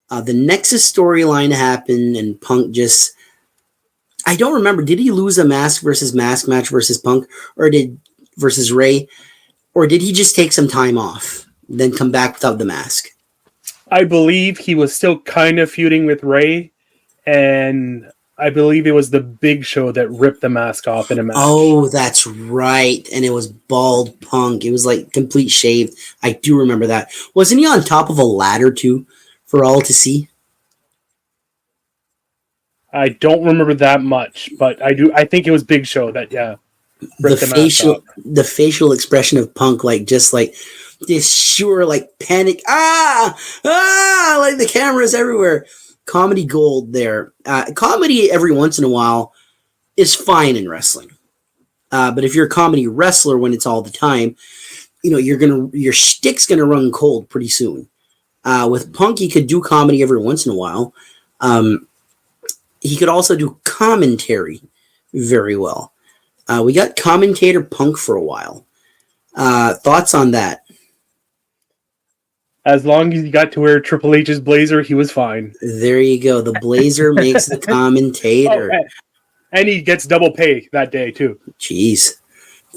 The Nexus storyline happened, and Punk just... I don't remember. Did he lose a mask versus mask match versus Punk, versus Ray, or did he just take some time off, then come back without the mask? I believe he was still kind of feuding with Ray, and I believe it was the Big Show that ripped the mask off in a match. Oh, that's right. And it was bald Punk. It was like complete shaved. I do remember that. Wasn't he on top of a ladder too, for all to see? I don't remember that much, but I think it was Big Show that the facial expression of Punk, like just like this sure like panic, like the cameras everywhere. Comedy gold there. Comedy every once in a while is fine in wrestling, but if you're a comedy wrestler when it's all the time, your shtick's gonna run cold pretty soon. With Punk, he could do comedy every once in a while. He could also do commentary very well. We got commentator Punk for a while. Thoughts on that? As long as he got to wear Triple H's blazer, he was fine. There you go. The blazer makes the commentator. And he gets double pay that day, too. Jeez.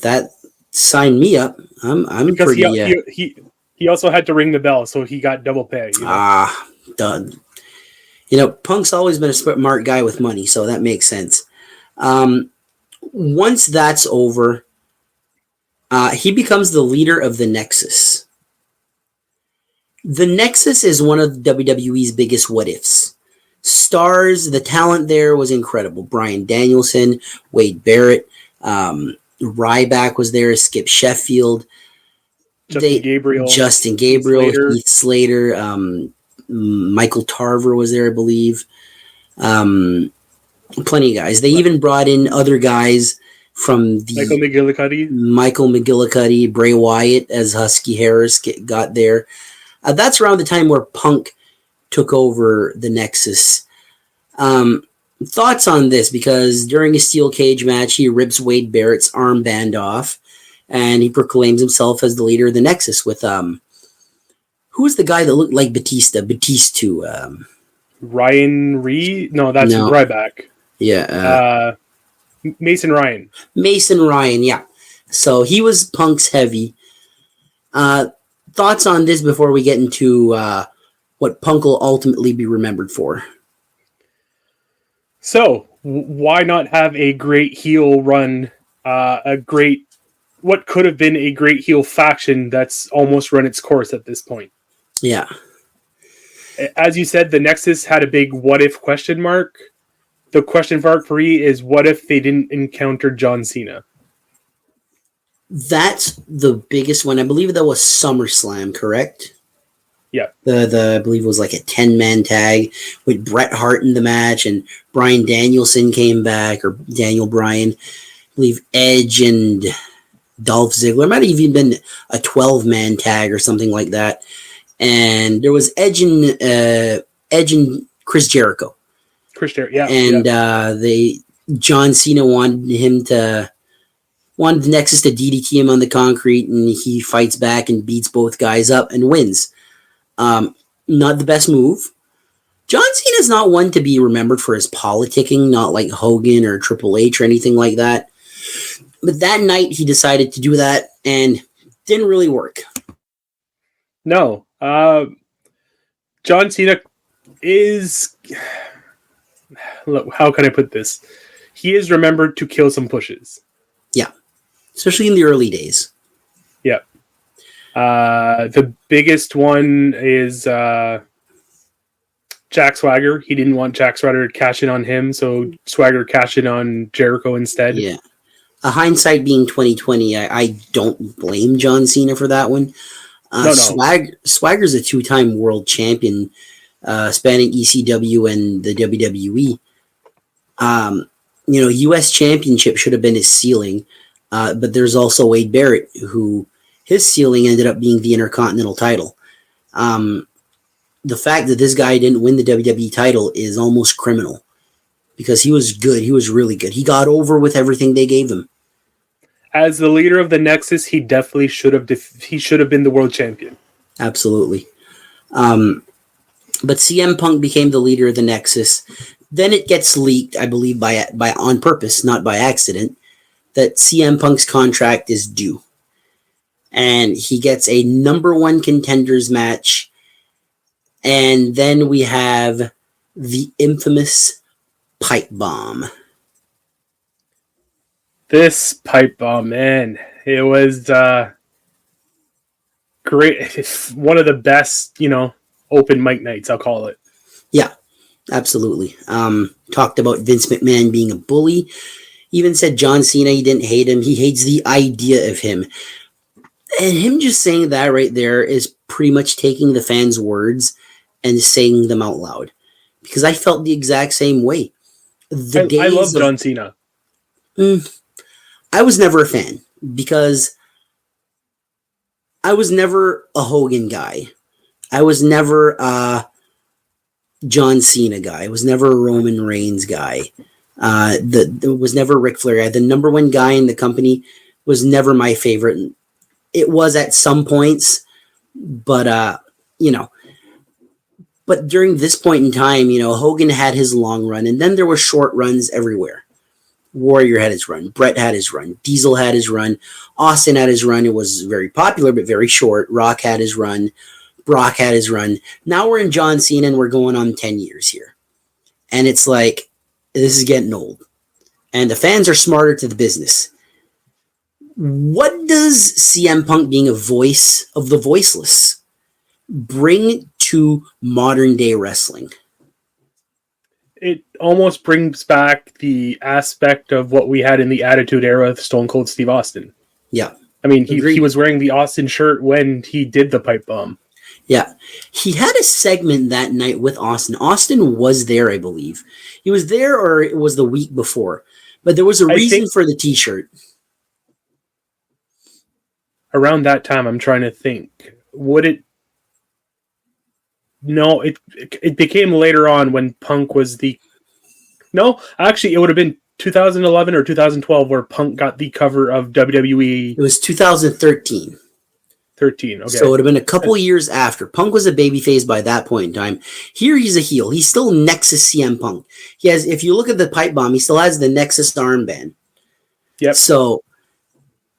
That signed me up. I'm because pretty... He also had to ring the bell, so he got double pay. Done. Punk's always been a smart guy with money, so that makes sense. Once that's over, he becomes the leader of the Nexus. The Nexus is one of WWE's biggest what-ifs. Stars, the talent there was incredible. Bryan Danielson, Wade Barrett, Ryback was there, Skip Sheffield, Justin Gabriel, Heath Slater, Michael Tarver was there, I believe. Plenty of guys. They even brought in other guys from the... Michael McGillicuddy, Bray Wyatt as Husky Harris got there. That's around the time where Punk took over the Nexus. Thoughts on this? Because during a steel cage match, he rips Wade Barrett's armband off, and he proclaims himself as the leader of the Nexus with... who was the guy that looked like Batista? Ryan Reed? No, that's Ryback. Yeah. Mason Ryan. Mason Ryan, yeah. So he was Punk's heavy. Thoughts on this before we get into what Punk will ultimately be remembered for? So, why not have a great heel run, what could have been a great heel faction that's almost run its course at this point? Yeah. As you said, the Nexus had a big what-if question mark. The question mark for me is, what if they didn't encounter John Cena? That's the biggest one. I believe that was SummerSlam, correct? Yeah. I believe it was like a 10-man tag with Bret Hart in the match, and Bryan Danielson came back, or Daniel Bryan. I believe Edge and Dolph Ziggler. It might have even been a 12-man tag or something like that. And there was Edge and Chris Jericho. Yeah. And John Cena wanted the Nexus to DDT him on the concrete, and he fights back and beats both guys up and wins. Not the best move. John Cena's not one to be remembered for his politicking, not like Hogan or Triple H or anything like that. But that night he decided to do that and didn't really work. No. John Cena is... How can I put this? He is remembered to kill some pushes. Yeah. Especially in the early days. Yeah. The biggest one is Jack Swagger. He didn't want Jack Swagger to cash in on him, so Swagger cashed in on Jericho instead. Yeah. Hindsight being 2020, I don't blame John Cena for that one. No. Swagger's a 2-time world champion, spanning ECW and the WWE. U.S. Championship should have been his ceiling, but there's also Wade Barrett, who his ceiling ended up being the Intercontinental title. The fact that this guy didn't win the WWE title is almost criminal, because he was good. He was really good. He got over with everything they gave him. As the leader of the Nexus, he definitely should have been the world champion. Absolutely. But CM Punk became the leader of the Nexus. Then it gets leaked, I believe, by on purpose, not by accident, that CM Punk's contract is due. And he gets a number one contenders match. And then we have the infamous pipe bomb. This pipe bomb, man, it was great. It's one of the best, open mic nights, I'll call it. Yeah, absolutely. Talked about Vince McMahon being a bully. Even said John Cena, he didn't hate him. He hates the idea of him. And him just saying that right there is pretty much taking the fans' words and saying them out loud. Because I felt the exact same way. I love John Cena. I was never a fan because I was never a Hogan guy. I was never a John Cena guy. I was never a Roman Reigns guy. There was never a Ric Flair guy. The number one guy in the company was never my favorite. It was at some points, but But during this point in time, Hogan had his long run, and then there were short runs everywhere. Warrior had his run. Bret had his run. Diesel had his run. Austin had his run. It was very popular, but very short. Rock had his run. Brock had his run. Now we're in John Cena, and we're going on 10 years here. And it's like, this is getting old. And the fans are smarter to the business. What does CM Punk being a voice of the voiceless bring to modern day wrestling? It almost brings back the aspect of what we had in the Attitude Era of Stone Cold Steve Austin. Yeah. I mean, he was wearing the Austin shirt when he did the pipe bomb. Yeah. He had a segment that night with Austin. Austin was there, I believe. He was there, or it was the week before. But there was a reason for the t-shirt. Around that time, I'm trying to think. Would it... No, it became later on when Punk was the... No, actually, it would have been 2011 or 2012 where Punk got the cover of WWE. It was 2013. 13, okay. So it would have been a couple years after. Punk was a babyface by that point in time. Here he's a heel. He's still Nexus CM Punk. He has, if you look at the pipe bomb, he still has the Nexus armband. Yep. So,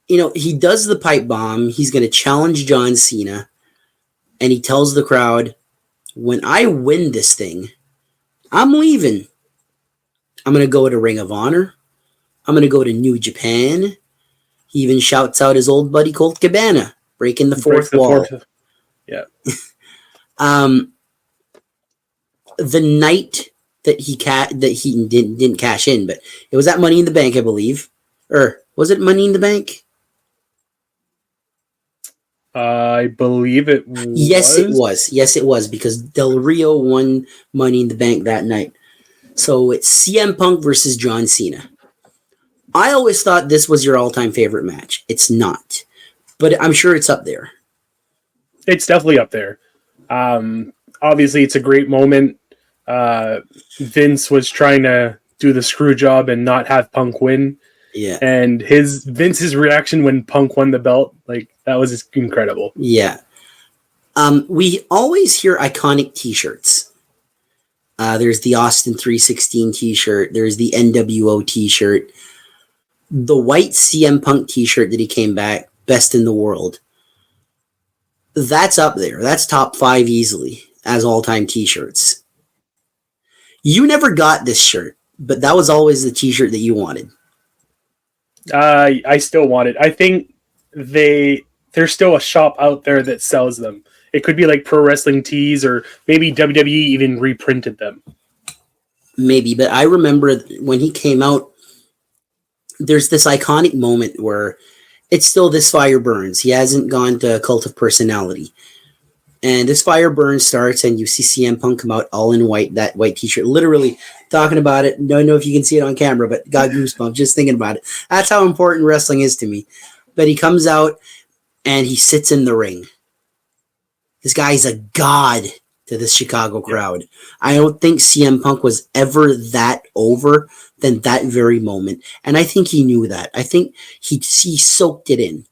he does the pipe bomb. He's going to challenge John Cena. And he tells the crowd, when I win this thing, I'm leaving. I'm going to go to Ring of Honor. I'm going to go to New Japan. He even shouts out his old buddy Colt Cabana, breaking the fourth wall. Yeah. The night that he didn't cash in, but it was at Money in the Bank, I believe. Or was it Money in the Bank? I believe it was. Yes, it was. Yes, it was, because Del Rio won Money in the Bank that night. So it's CM Punk versus John Cena. I always thought this was your all-time favorite match. It's not. But I'm sure it's up there. It's definitely up there. Obviously, it's a great moment. Vince was trying to do the screw job and not have Punk win. Yeah. And Vince's reaction when Punk won the belt, that was incredible. Yeah. We always hear iconic t-shirts. There's the Austin 316 t-shirt. There's the NWO t-shirt. The white CM Punk t-shirt that he came back, best in the world. That's up there. That's top 5 easily as all-time t-shirts. You never got this shirt, but that was always the t-shirt that you wanted. I still want it. I think there's still a shop out there that sells them. It could be like Pro Wrestling Tees, or maybe WWE even reprinted them. Maybe, but I remember when he came out, there's this iconic moment where it's still This Fire Burns. He hasn't gone to Cult of Personality. And This Fire Burns starts, and you see CM Punk come out all in white, that white t-shirt, literally talking about it. Don't know if you can see it on camera, but got goosebumps just thinking about it. That's how important wrestling is to me. But he comes out, and he sits in the ring. This guy's a god to this Chicago crowd. I don't think CM Punk was ever that over than that very moment. And I think he knew that. I think he soaked it in.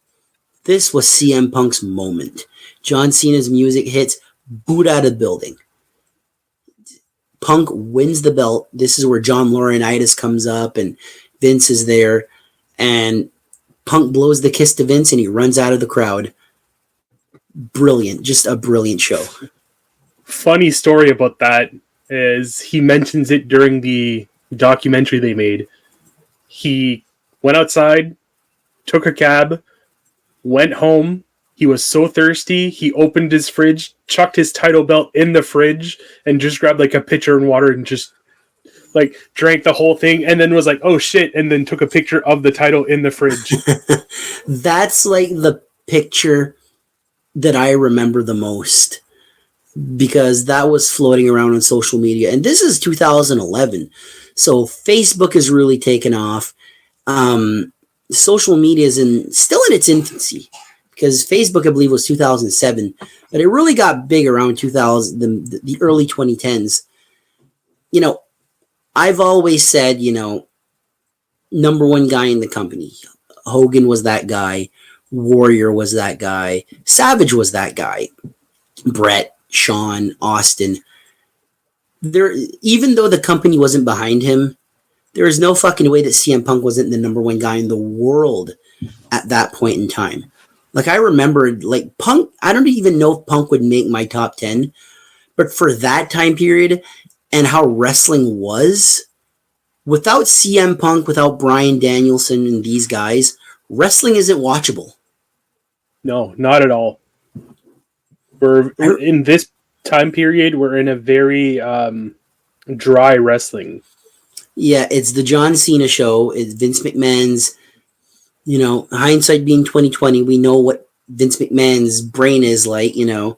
This was CM Punk's moment. John Cena's music hits, boot out of the building. Punk wins the belt. This is where John Laurinaitis comes up and Vince is there. And Punk blows the kiss to Vince and he runs out of the crowd. Brilliant. Just a brilliant show. Funny story about that is he mentions it during the documentary they made. He went outside, took a cab, went home. He was so thirsty, he opened his fridge, chucked his title belt in the fridge, and just grabbed like a pitcher of water and just like drank the whole thing, and then was like, oh shit, and then took a picture of the title in the fridge. That's like the picture that I remember the most, because that was floating around on social media. And this is 2011. So Facebook has really taken off. Social media is still in its infancy, because Facebook, I believe, was 2007, but it really got big around 2000, the early 2010s. You know, I've always said, you know, number one guy in the company. Hogan was that guy. Warrior was that guy. Savage was that guy. Brett, Shawn, Austin. Even though the company wasn't behind him, there is no fucking way that CM Punk wasn't the number one guy in the world at that point in time. Like, I remember, like, Punk, I don't even know if Punk would make my top 10, but for that time period and how wrestling was, without CM Punk, without Bryan Danielson and these guys, wrestling isn't watchable. No, not at all. We're in this time period, we're in a very dry wrestling. Yeah, it's the John Cena show. It's Vince McMahon's, you know, hindsight being 2020, we know what Vince McMahon's brain is like, you know.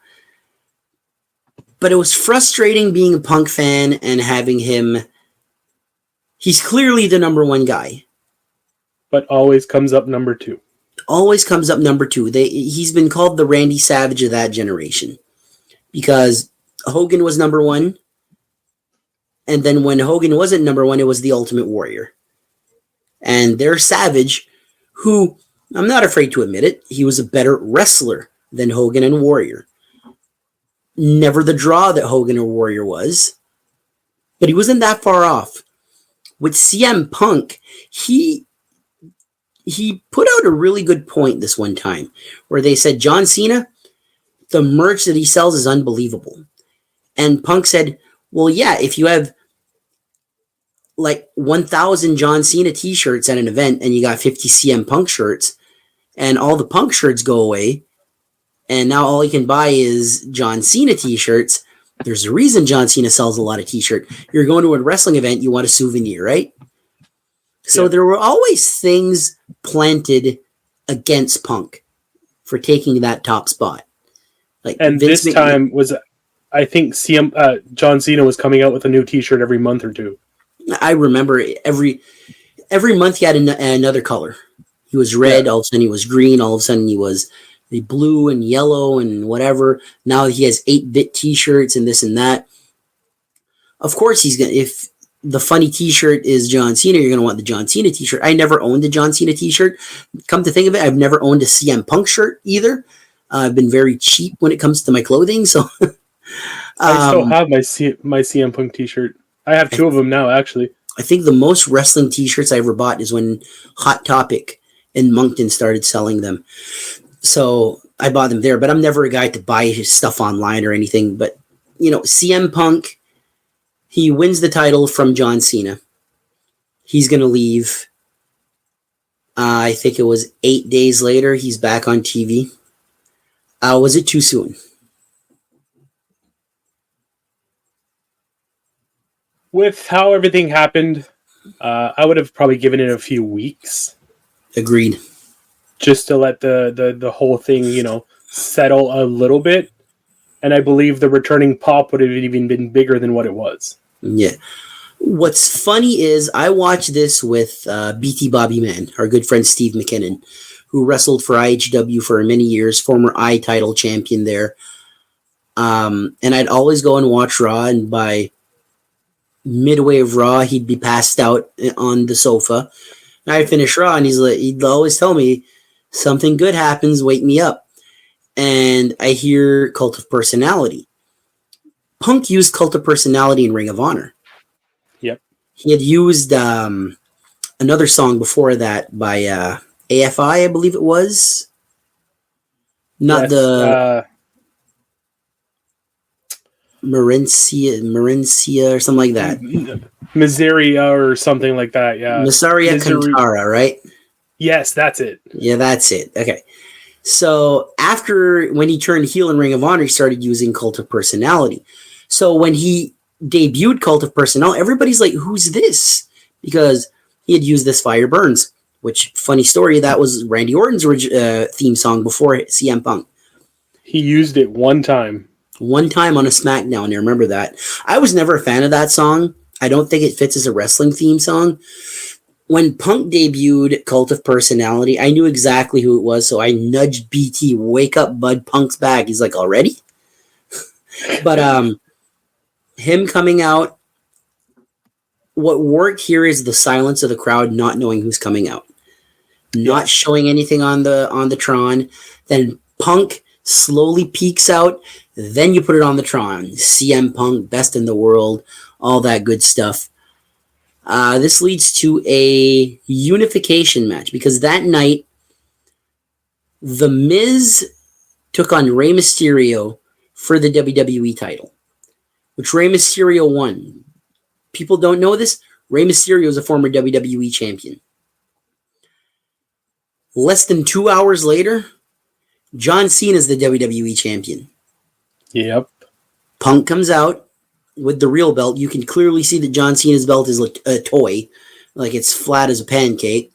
But it was frustrating being a Punk fan and having him. He's clearly the number one guy. But always comes up number two. Always comes up number two. He's been called the Randy Savage of that generation, because Hogan was number one. And then when Hogan wasn't number one, it was the Ultimate Warrior. And there's Savage, who, I'm not afraid to admit it, he was a better wrestler than Hogan and Warrior. Never the draw that Hogan or Warrior was, but he wasn't that far off. With CM Punk, he put out a really good point this one time, where they said, John Cena, the merch that he sells is unbelievable. And Punk said, well, yeah, if you have like 1,000 John Cena t-shirts at an event and you got 50 CM Punk shirts, and all the Punk shirts go away, and now all you can buy is John Cena t-shirts, there's a reason John Cena sells a lot of t-shirts. You're going to a wrestling event, you want a souvenir, right? So there were always things planted against Punk for taking that top spot. Like, and Vince this time was, I think John Cena was coming out with a new t-shirt every month or two. I remember every month he had another color. He was red, all of a sudden he was green, all of a sudden he was the blue and yellow and whatever. Now he has 8-bit t-shirts and this and that. Of course he's going to, if the funny t-shirt is John Cena, you're going to want the John Cena t-shirt. I never owned a John Cena t-shirt. Come to think of it, I've never owned a CM Punk shirt either. I've been very cheap when it comes to my clothing, so... I still have my CM Punk t-shirt. I have 2 of them now, actually. I think the most wrestling t-shirts I ever bought is when Hot Topic in Moncton started selling them. So I bought them there, but I'm never a guy to buy his stuff online or anything. But, you know, CM Punk, he wins the title from John Cena. He's going to leave. I think it was 8 days later, he's back on TV. Was it too soon? With how everything happened, I would have probably given it a few weeks. Agreed. Just to let the whole thing, you know, settle a little bit. And I believe the returning pop would have even been bigger than what it was. Yeah. What's funny is I watched this with BT Bobby Man, our good friend Steve McKinnon, who wrestled for IHW for many years, former I title champion there. And I'd always go and watch Raw, and by midway of Raw, he'd be passed out on the sofa. And I'd finish Raw, and he'd always tell me, something good happens, wake me up. And I hear Cult of Personality. Punk used Cult of Personality in Ring of Honor. Yep. He had used another song before that by AFI, I believe it was. Not Yes, the Marincia or something like that. Miseria or something like that, yeah. Miseria Cantara, right? Yes, that's it. Yeah, that's it. Okay. So when he turned heel in Ring of Honor, he started using Cult of Personality. So when he debuted Cult of Personality, everybody's like, who's this? Because he had used This Fire Burns, which, funny story, that was Randy Orton's theme song before CM Punk. He used it one time. One time on a SmackDown, I remember that. I was never a fan of that song. I don't think it fits as a wrestling theme song. When Punk debuted Cult of Personality, I knew exactly who it was, so I nudged BT, wake up, bud, Punk's back. He's like, already? But him coming out, what worked here is the silence of the crowd not knowing who's coming out. Not showing anything on the Tron. Then Punk slowly peeks out. Then you put it on the Tron. CM Punk, best in the world, all that good stuff. This leads to a unification match because that night, The Miz took on Rey Mysterio for the WWE title, which Rey Mysterio won. People don't know this. Rey Mysterio is a former WWE champion. Less than 2 hours later, John Cena is the WWE champion. Yep. Punk comes out with the real belt. You can clearly see that John Cena's belt is like a toy. Like it's flat as a pancake.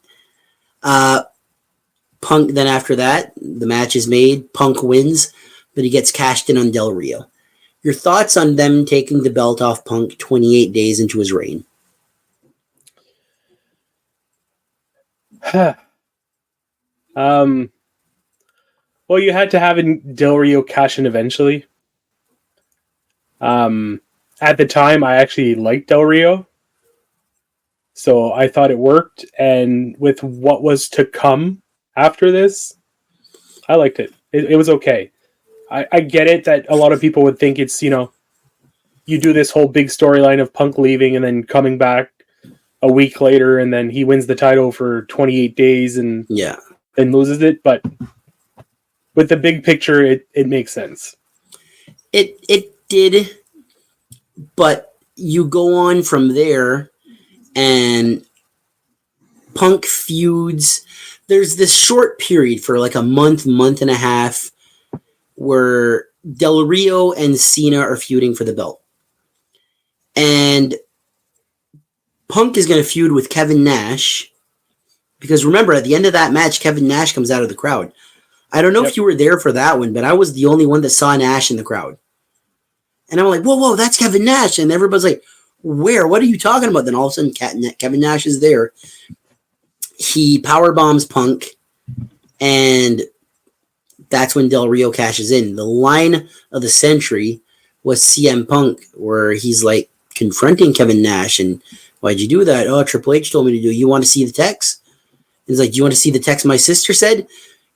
Punk, then after that, the match is made. Punk wins, but he gets cashed in on Del Rio. Your thoughts on them taking the belt off Punk 28 days into his reign? Well, you had to have Del Rio cash in eventually. At the time, I actually liked Del Rio, so I thought it worked. And with what was to come after this, I liked it. It was okay. I get it that a lot of people would think it's, you do this whole big storyline of Punk leaving and then coming back a week later, and then he wins the title for 28 days and then loses it. But with the big picture, it makes sense. It did, but you go on from there, and Punk feuds. There's this short period for like a month and a half where Del Rio and Cena are feuding for the belt. And Punk is going to feud with Kevin Nash. Because remember, at the end of that match, Kevin Nash comes out of the crowd. I don't know if you were there for that one, but I was the only one that saw Nash in the crowd. And I'm like, whoa, that's Kevin Nash. And everybody's like, where? What are you talking about? Then all of a sudden, Kevin Nash is there. He powerbombs Punk. And that's when Del Rio cashes in. The line of the century was CM Punk, where he's like confronting Kevin Nash. And why'd you do that? Oh, Triple H told me to do it. You want to see the text? He's like, do you want to see the text my sister said?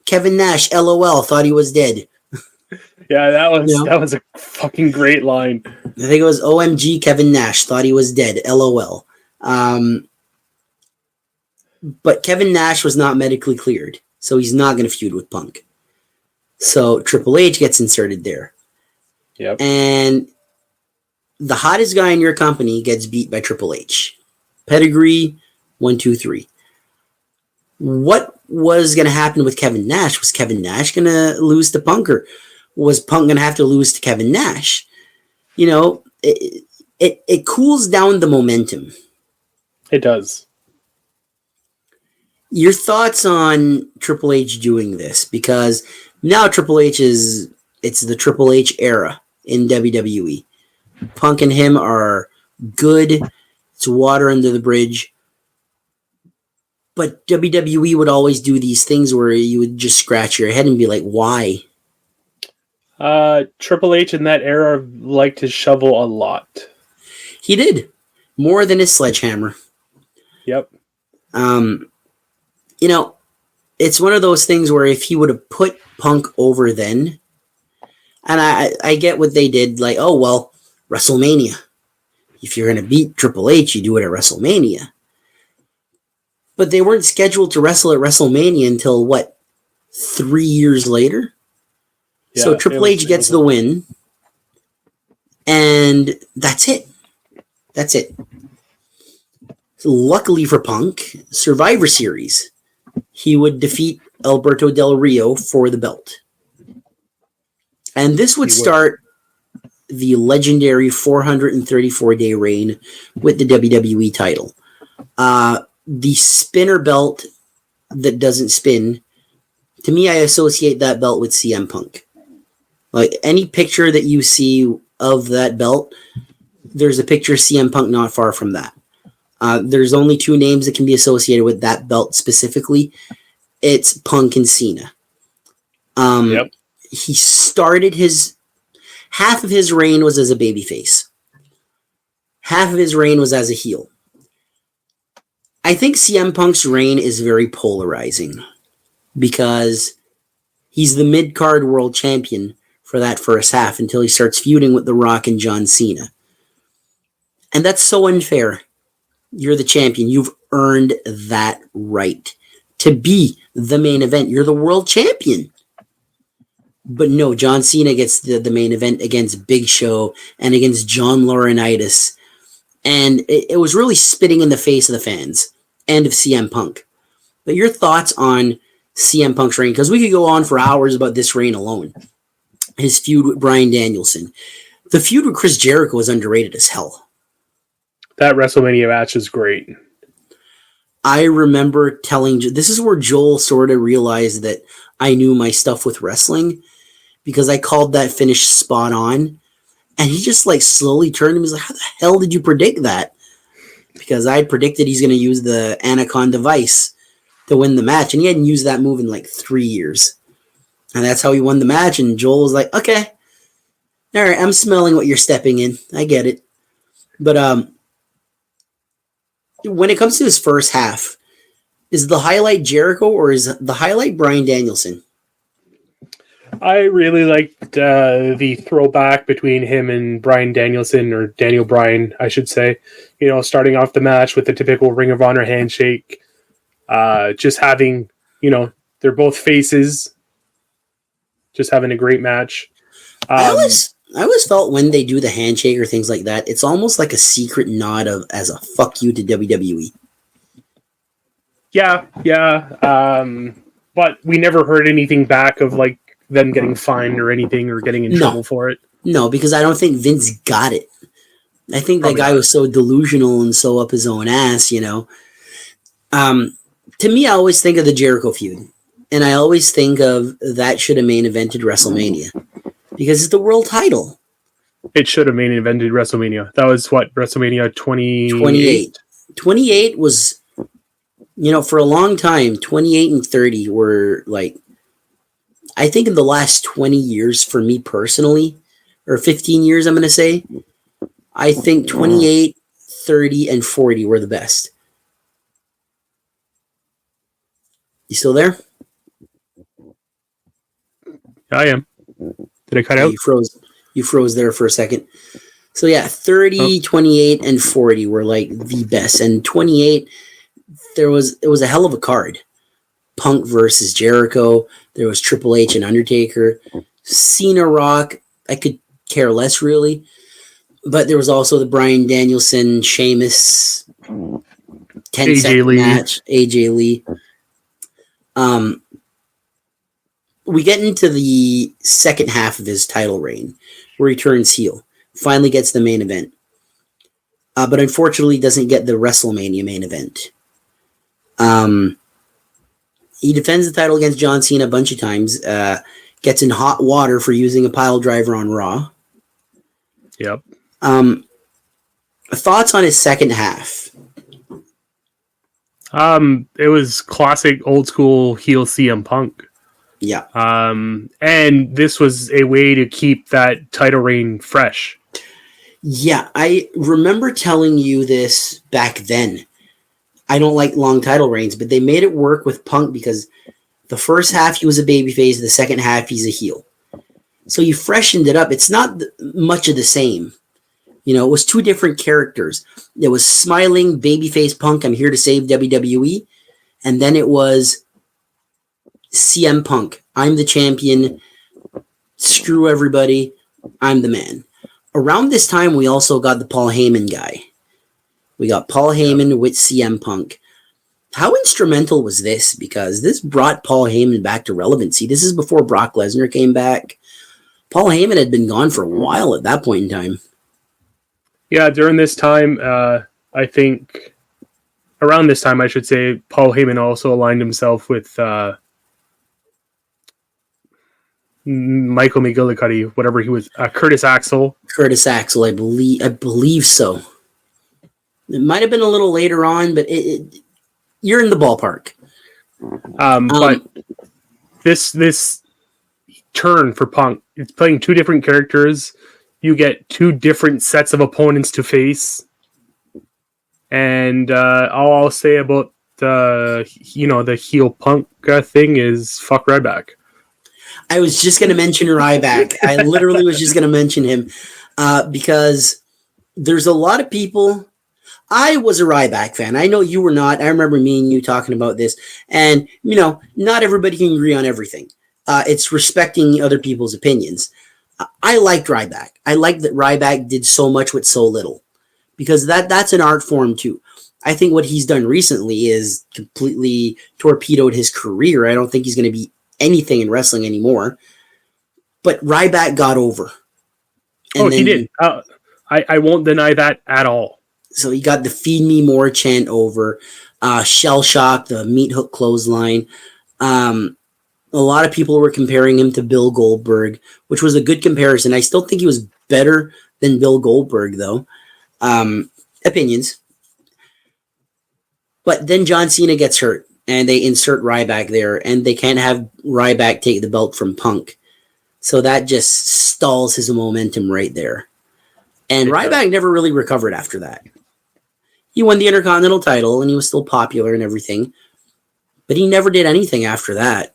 Kevin Nash, LOL, thought he was dead. Yeah, that was a fucking great line. I think it was OMG Kevin Nash, thought he was dead, LOL. But Kevin Nash was not medically cleared, so he's not going to feud with Punk. So Triple H gets inserted there. Yep. And the hottest guy in your company gets beat by Triple H. Pedigree, 1, 2, 3. What was going to happen with Kevin Nash? Was Kevin Nash going to lose to Punk, or was Punk going to have to lose to Kevin Nash? It cools down the momentum. It does. Your thoughts on Triple H doing this? Because now Triple H it's the Triple H era in WWE. Punk and him are good. It's water under the bridge. But WWE would always do these things where you would just scratch your head and be like, why? Triple H in that era liked to shovel a lot. He did. More than his sledgehammer. Yep. It's one of those things where if he would have put Punk over then, and I get what they did, like, oh, well, WrestleMania. If you're going to beat Triple H, you do it at WrestleMania. But they weren't scheduled to wrestle at WrestleMania until, 3 years later? Yeah, so Triple H gets the win, and that's it. That's it. So luckily for Punk, Survivor Series, he would defeat Alberto Del Rio for the belt. And this would start the legendary 434-day reign with the WWE title. The spinner belt that doesn't spin, to me, I associate that belt with CM Punk. Like, any picture that you see of that belt, there's a picture of CM Punk not far from that. There's only two names that can be associated with that belt specifically. It's Punk and Cena. Yep. He started half of his reign was as a babyface. Half of his reign was as a heel. I think CM Punk's reign is very polarizing because he's the mid-card world champion for that first half until he starts feuding with The Rock and John Cena. And that's so unfair. You're the champion. You've earned that right to be the main event. You're the world champion. But no, John Cena gets the main event against Big Show and against John Laurinaitis. And it was really spitting in the face of the fans and of CM Punk. But your thoughts on CM Punk's reign? Because we could go on for hours about this reign alone. His feud with Bryan Danielson. The feud with Chris Jericho was underrated as hell. That WrestleMania match is great. I remember this is where Joel sort of realized that I knew my stuff with wrestling, because I called that finish spot on, and he just slowly turned to me. He's like, how the hell did you predict that? Because I predicted he's going to use the Anaconda Vice to win the match, and he hadn't used that move in 3 years. And that's how he won the match, and Joel was like, okay, all right, I'm smelling what you're stepping in. I get it. But when it comes to his first half, is the highlight Jericho or is the highlight Bryan Danielson? I really liked the throwback between him and Bryan Danielson, or Daniel Bryan, I should say. Starting off the match with the typical Ring of Honor handshake. Just having, they're both faces. Just having a great match. I always felt when they do the handshake or things like that, it's almost like a secret nod as a fuck you to WWE. Yeah. But we never heard anything back of them getting fined or anything or getting in trouble for it. No, because I don't think Vince got it. I think that guy was so delusional and so up his own ass, To me, I always think of the Jericho feud. And I always think of that should have main evented WrestleMania. Because it's the world title. It should have main evented WrestleMania. That was WrestleMania 28? 28 was, for a long time, 28 and 30 were I think in the last 20 years for me personally, or 15 years, I'm going to say, I think 28, 30, and 40 were the best. You still there? I am. Did I cut out? You froze there for a second. So yeah, 30, 28, and 40 were the best. And 28, it was a hell of a card. Punk versus Jericho. There was Triple H and Undertaker. Cena, Rock, I could care less really. But there was also the Bryan Danielson, Sheamus, 10-second match, AJ Lee. We get into the second half of his title reign, where he turns heel. Finally gets the main event. But unfortunately doesn't get the WrestleMania main event. He defends the title against John Cena a bunch of times. Gets in hot water for using a pile driver on Raw. Yep. Thoughts on his second half? It was classic old school heel CM Punk. Yeah. And this was a way to keep that title reign fresh. Yeah, I remember telling you this back then. I don't like long title reigns, but they made it work with Punk because the first half he was a babyface, the second half he's a heel. So you freshened it up. It's not much of the same, You know, it was two different characters. It was smiling babyface Punk, I'm here to save WWE. And then it was CM Punk, I'm the champion, screw everybody, I'm the man. Around this time, we also got the Paul Heyman guy. We got Paul Heyman with CM Punk. How instrumental was this? Because this brought Paul Heyman back to relevancy. This is before Brock Lesnar came back. Paul Heyman had been gone for a while at that point in time. Yeah, during this time, I think around this time, I should say, Paul Heyman also aligned himself with Michael McGillicuddy, whatever he was, Curtis Axel. Curtis Axel, I believe so. It might have been a little later on, but you're in the ballpark. But this turn for Punk, it's playing two different characters. You get two different sets of opponents to face. And all I'll say about the heel Punk thing is fuck Ryback. I was just going to mention Ryback. I literally was just going to mention him because there's a lot of people. I was a Ryback fan. I know you were not. I remember me and you talking about this. And, not everybody can agree on everything. It's respecting other people's opinions. I liked Ryback. I liked that Ryback did so much with so little. Because that's an art form too. I think what he's done recently is completely torpedoed his career. I don't think he's going to be anything in wrestling anymore. But Ryback got over. And he did. I won't deny that at all. So he got the Feed Me More chant over. Shell Shock, the meat hook clothesline. A lot of people were comparing him to Bill Goldberg, which was a good comparison. I still think he was better than Bill Goldberg, though. Opinions. But then John Cena gets hurt, and they insert Ryback there, and they can't have Ryback take the belt from Punk. So that just stalls his momentum right there. And Ryback never really recovered after that. He won the Intercontinental title, and he was still popular and everything. But he never did anything after that,